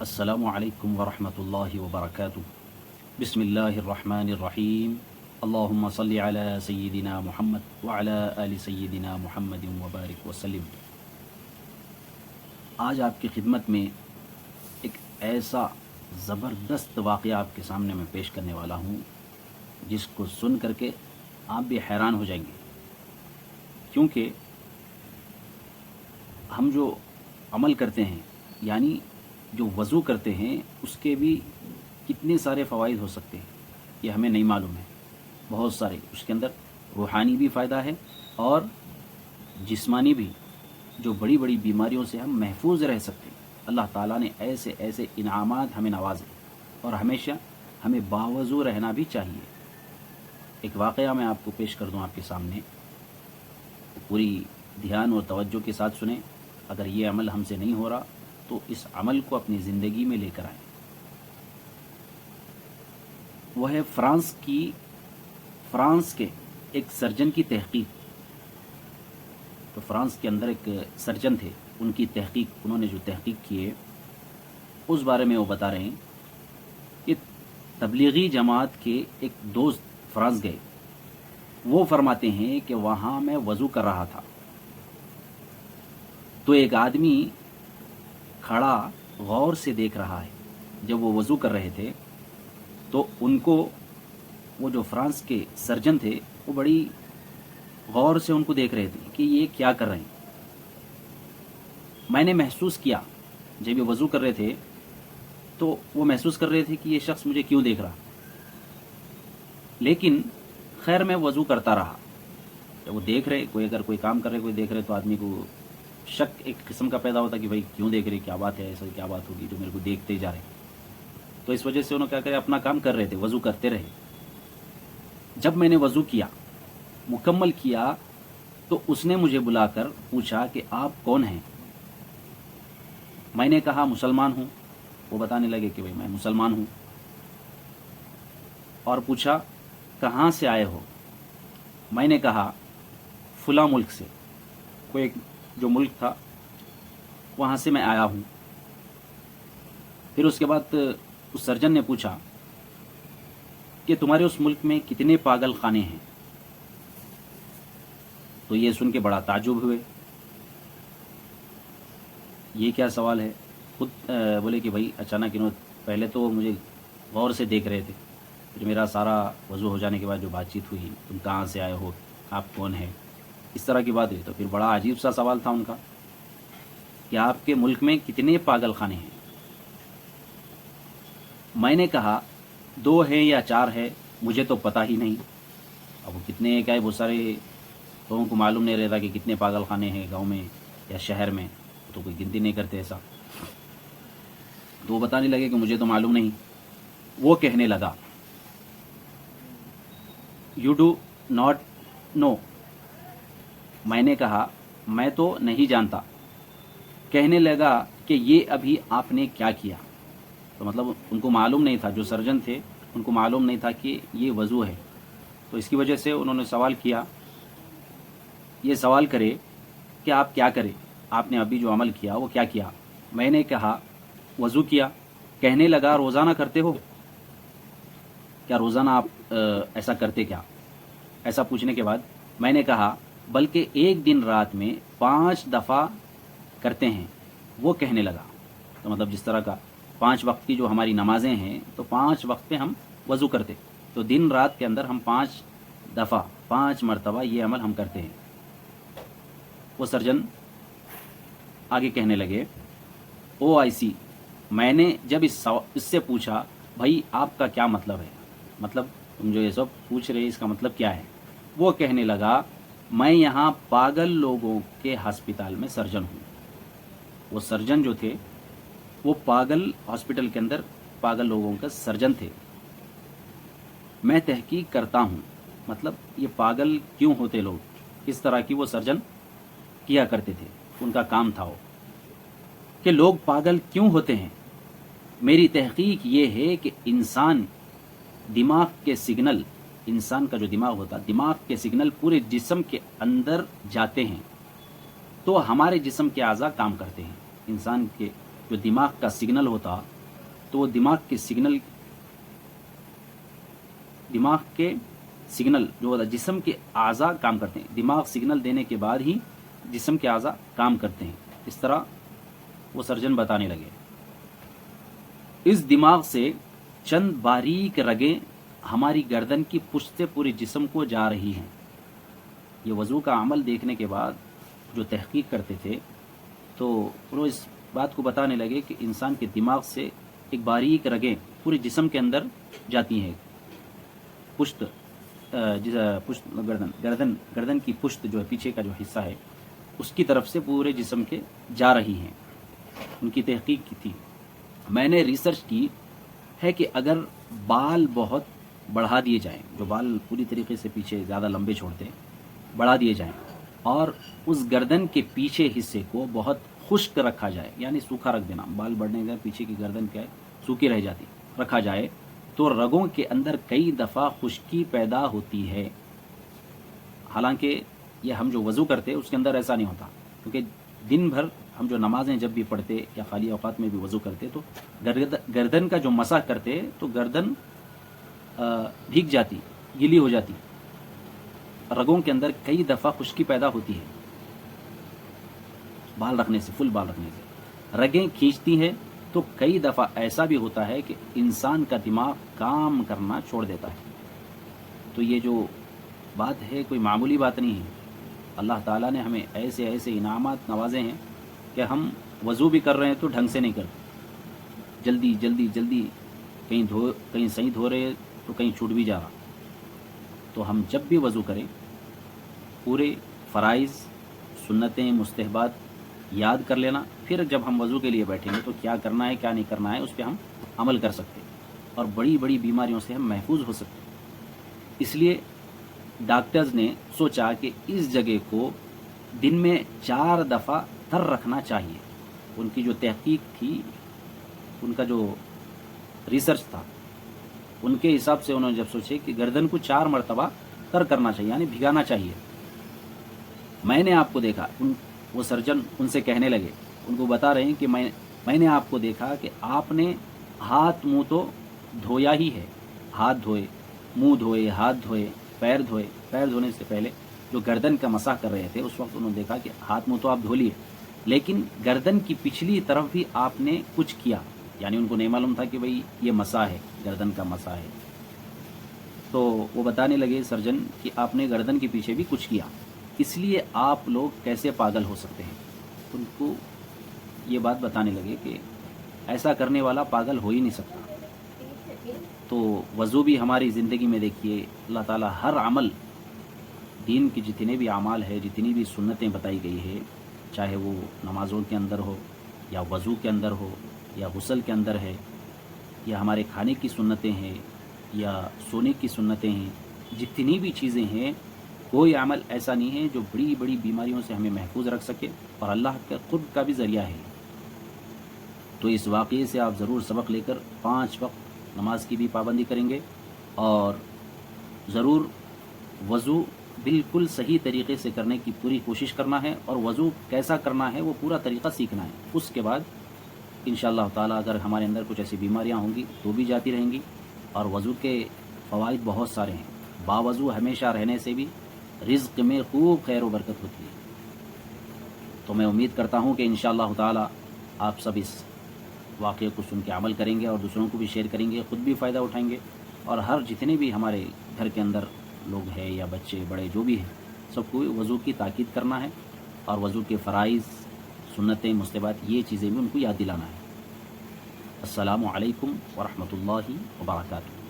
السلام علیکم ورحمۃ اللہ وبرکاتہ۔ بسم اللہ الرحمن الرحیم۔ اللہم صلی علی سیدنا محمد وعلی آل سیدنا محمد وبارک وسلم۔ آج آپ کی خدمت میں ایک ایسا زبردست واقعہ آپ کے سامنے میں پیش کرنے والا ہوں جس کو سن کر کے آپ بھی حیران ہو جائیں گے، کیونکہ ہم جو عمل کرتے ہیں، یعنی جو وضو کرتے ہیں، اس کے بھی کتنے سارے فوائد ہو سکتے ہیں یہ ہمیں نہیں معلوم ہے۔ بہت سارے اس کے اندر روحانی بھی فائدہ ہے اور جسمانی بھی، جو بڑی بڑی بیماریوں سے ہم محفوظ رہ سکتے ہیں۔ اللہ تعالیٰ نے ایسے ایسے انعامات ہمیں نوازے اور ہمیشہ ہمیں باوضو رہنا بھی چاہیے۔ ایک واقعہ میں آپ کو پیش کر دوں آپ کے سامنے، پوری دھیان اور توجہ کے ساتھ سنیں۔ اگر یہ عمل ہم سے نہیں ہو رہا تو اس عمل کو اپنی زندگی میں لے کر آئیں۔ وہ ہے فرانس کے ایک سرجن کی تحقیق۔ تو فرانس کے اندر ایک سرجن تھے، ان کی تحقیق، انہوں نے جو تحقیق کی ہے اس بارے میں وہ بتا رہے ہیں کہ تبلیغی جماعت کے ایک دوست فرانس گئے۔ وہ فرماتے ہیں کہ وہاں میں وضو کر رہا تھا تو ایک آدمی کھڑا غور سے دیکھ رہا ہے۔ جب وہ وضو کر رہے تھے تو ان کو، وہ جو فرانس کے سرجن تھے، وہ بڑی غور سے ان کو دیکھ رہے تھے کہ یہ کیا کر رہے ہیں۔ میں نے محسوس کیا، جب یہ وضو کر رہے تھے تو وہ محسوس کر رہے تھے کہ یہ شخص مجھے کیوں دیکھ رہا، لیکن خیر میں وضو کرتا رہا۔ جب وہ دیکھ رہے، اگر کوئی کام کر رہے، کوئی دیکھ رہے، تو آدمی کو شک ایک قسم کا پیدا ہوتا کہ بھائی کیوں دیکھ رہے، کیا بات ہے، ایسا کیا بات ہوگی جو میرے کو دیکھتے جا رہے۔ تو اس وجہ سے انہوں نے کیا کرے، اپنا کام کر رہے تھے، وضو کرتے رہے۔ جب میں نے وضو کیا، مکمل کیا، تو اس نے مجھے بلا کر پوچھا کہ آپ کون ہیں؟ میں نے کہا مسلمان ہوں۔ وہ بتانے لگے کہ بھائی میں مسلمان ہوں۔ اور پوچھا کہاں سے آئے ہو؟ میں نے کہا فلاں ملک سے، کوئی ایک جو ملک تھا وہاں سے میں آیا ہوں۔ پھر اس کے بعد اس سرجن نے پوچھا کہ تمہارے اس ملک میں کتنے پاگل خانے ہیں؟ تو یہ سن کے بڑا تعجب ہوئے، یہ کیا سوال ہے؟ خود بولے کہ بھائی اچانک انہوں، پہلے تو مجھے غور سے دیکھ رہے تھے، پھر میرا سارا وضو ہو جانے کے بعد جو بات چیت ہوئی، تم کہاں سے آئے ہو، آپ کون ہیں، اس طرح کی بات ہوئی۔ تو پھر بڑا عجیب سا سوال تھا ان کا کہ آپ کے ملک میں کتنے پاگل خانے ہیں؟ میں نے کہا 2 ہیں یا 4 ہے، مجھے تو پتہ ہی نہیں۔ اب وہ کتنے کیا ہے، بہت سارے لوگوں کو معلوم نہیں رہتا کہ کتنے پاگل خانے ہیں گاؤں میں یا شہر میں، تو کوئی گنتی نہیں کرتے ایسا۔ تو وہ بتانے لگے کہ مجھے تو معلوم نہیں۔ وہ کہنے لگا یو ڈو ناٹ نو۔ میں نے کہا میں تو نہیں جانتا۔ کہنے لگا کہ یہ ابھی آپ نے کیا کیا؟ تو مطلب ان کو معلوم نہیں تھا، جو سرجن تھے ان کو معلوم نہیں تھا کہ یہ وضو ہے، تو اس کی وجہ سے انہوں نے سوال کیا، یہ سوال کرے کہ آپ کیا کرے، آپ نے ابھی جو عمل کیا وہ کیا کیا؟ میں نے کہا وضو کیا۔ کہنے لگا روزانہ کرتے ہو کیا؟ روزانہ آپ ایسا کرتے کیا؟ ایسا پوچھنے کے بعد میں نے کہا بلکہ ایک دن رات میں 5 دفعہ کرتے ہیں۔ وہ کہنے لگا، تو مطلب جس طرح کا 5 وقت کی جو ہماری نمازیں ہیں، تو 5 وقت پہ ہم وضو کرتے، تو دن رات کے اندر ہم 5 دفعہ 5 مرتبہ یہ عمل ہم کرتے ہیں۔ وہ سرجن آگے کہنے لگے او آئی سی۔ میں نے جب اس سے پوچھا بھائی آپ کا کیا مطلب ہے، مطلب تم جو یہ سب پوچھ رہے اس کا مطلب کیا ہے؟ وہ کہنے لگا میں یہاں پاگل لوگوں کے ہسپتال میں سرجن ہوں۔ وہ سرجن جو تھے وہ پاگل ہاسپٹل کے اندر پاگل لوگوں کا سرجن تھے۔ میں تحقیق کرتا ہوں، مطلب یہ پاگل کیوں ہوتے لوگ، اس طرح کی وہ سرجن کیا کرتے تھے، ان کا کام تھا وہ کہ لوگ پاگل کیوں ہوتے ہیں۔ میری تحقیق یہ ہے کہ انسان دماغ کے سگنل، انسان کا جو دماغ ہوتا، دماغ کے سگنل پورے جسم کے اندر جاتے ہیں تو ہمارے جسم کے اعضاء کام کرتے ہیں۔ انسان کے جو دماغ کا سگنل ہوتا تو وہ دماغ کے سگنل جو ہوتا جسم کے اعضاء کام کرتے ہیں، دماغ سگنل دینے کے بعد ہی جسم کے اعضاء کام کرتے ہیں، اس طرح وہ سرجن بتانے لگے۔ اس دماغ سے چند باریک رگیں ہماری گردن کی پشت سے پورے جسم کو جا رہی ہیں۔ یہ وضو کا عمل دیکھنے کے بعد جو تحقیق کرتے تھے تو وہ اس بات کو بتانے لگے کہ انسان کے دماغ سے ایک باریک رگیں پورے جسم کے اندر جاتی ہیں، گردن کی پشت جو ہے، پیچھے کا جو حصہ ہے، اس کی طرف سے پورے جسم کے جا رہی ہیں۔ ان کی تحقیق کی تھی۔ میں نے ریسرچ کی ہے کہ اگر بال بہت بڑھا دیے جائیں، جو بال پوری طریقے سے پیچھے زیادہ لمبے چھوڑتے ہیں، بڑھا دیے جائیں، اور اس گردن کے پیچھے حصے کو بہت خشک رکھا جائے، یعنی سوکھا رکھ دینا، بال بڑھنے کا پیچھے کی گردن کیا ہے سوکھی رہ جاتی، رکھا جائے تو رگوں کے اندر کئی دفعہ خشکی پیدا ہوتی ہے۔ حالانکہ یہ ہم جو وضو کرتے اس کے اندر ایسا نہیں ہوتا، کیونکہ دن بھر ہم جو نمازیں جب بھی پڑھتے یا خالی اوقات میں بھی وضو کرتے تو گردن کا جو مسح کرتے تو گردن بھیگ جاتی، گیلی ہو جاتی، رگوں کے اندر کئی دفعہ خشکی پیدا ہوتی ہے بال رکھنے سے، فل بال رکھنے سے رگیں کھینچتی ہیں، تو کئی دفعہ ایسا بھی ہوتا ہے کہ انسان کا دماغ کام کرنا چھوڑ دیتا ہے۔ تو یہ جو بات ہے کوئی معمولی بات نہیں ہے، اللہ تعالیٰ نے ہمیں ایسے ایسے انعامات نوازے ہیں کہ ہم وضو بھی کر رہے ہیں تو ڈھنگ سے نہیں کرتے، جلدی جلدی جلدی، کہیں صحیح دھو رہے تو کہیں چھوٹ بھی جا رہا۔ تو ہم جب بھی وضو کریں پورے فرائض، سنتیں، مستحبات یاد کر لینا، پھر جب ہم وضو کے لیے بیٹھیں گے تو کیا کرنا ہے کیا نہیں کرنا ہے اس پہ ہم عمل کر سکتے ہیں، اور بڑی بڑی بیماریوں سے ہم محفوظ ہو سکتے ہیں۔ اس لیے ڈاکٹرز نے سوچا کہ اس جگہ کو دن میں 4 دفعہ تر رکھنا چاہیے۔ ان کی جو تحقیق تھی، ان کا جو ریسرچ تھا، ان کے حساب سے انہوں نے جب سوچے کہ گردن کو 4 مرتبہ تر کرنا چاہیے، یعنی بھگانا چاہیے۔ میں نے آپ کو دیکھا، وہ سرجن ان سے کہنے لگے، ان کو بتا رہے ہیں کہ میں نے آپ کو دیکھا کہ آپ نے ہاتھ منہ تو دھویا ہی ہے، ہاتھ دھوئے، منہ دھوئے، ہاتھ دھوئے، پیر دھوئے، پیر دھونے سے پہلے جو گردن کا مسح کر رہے تھے اس وقت انہوں نے دیکھا کہ ہاتھ منہ تو آپ دھو لیے، لیکن گردن کی پچھلی طرف بھی آپ نے کچھ کیا، یعنی ان کو نہیں معلوم تھا کہ بھئی یہ مسح ہے، گردن کا مسح ہے۔ تو وہ بتانے لگے سرجن کہ آپ نے گردن کے پیچھے بھی کچھ کیا، اس لیے آپ لوگ کیسے پاگل ہو سکتے ہیں۔ ان کو یہ بات بتانے لگے کہ ایسا کرنے والا پاگل ہو ہی نہیں سکتا۔ تو وضو بھی ہماری زندگی میں دیکھیے اللہ تعالیٰ ہر عمل، دین کی جتنے بھی اعمال ہے، جتنی بھی سنتیں بتائی گئی ہے، چاہے وہ نمازوں کے اندر ہو یا وضو کے اندر ہو یا غسل کے اندر ہے، یا ہمارے کھانے کی سنتیں ہیں یا سونے کی سنتیں ہیں، جتنی بھی چیزیں ہیں، کوئی عمل ایسا نہیں ہے جو بڑی بڑی بیماریوں سے ہمیں محفوظ رکھ سکے، اور اللہ کے قرب کا بھی ذریعہ ہے۔ تو اس واقعے سے آپ ضرور سبق لے کر 5 وقت نماز کی بھی پابندی کریں گے، اور ضرور وضو بالکل صحیح طریقے سے کرنے کی پوری کوشش کرنا ہے، اور وضو کیسا کرنا ہے وہ پورا طریقہ سیکھنا ہے۔ اس کے بعد انشاءاللہ تعالیٰ اگر ہمارے اندر کچھ ایسی بیماریاں ہوں گی تو بھی جاتی رہیں گی، اور وضو کے فوائد بہت سارے ہیں۔ باوضو ہمیشہ رہنے سے بھی رزق میں خوب خیر و برکت ہوتی ہے۔ تو میں امید کرتا ہوں کہ انشاءاللہ تعالیٰ آپ سب اس واقعے کو سن کے عمل کریں گے اور دوسروں کو بھی شیئر کریں گے، خود بھی فائدہ اٹھائیں گے، اور ہر جتنے بھی ہمارے گھر کے اندر لوگ ہیں یا بچے بڑے جو بھی ہیں، سب کو وضو کی تاکید کرنا ہے، اور وضو کے فرائض، سنتیں، مستحبات، یہ چیزیں بھی ان کو یاد دلانا ہے۔ السلام علیکم ورحمۃ اللہ وبرکاتہ۔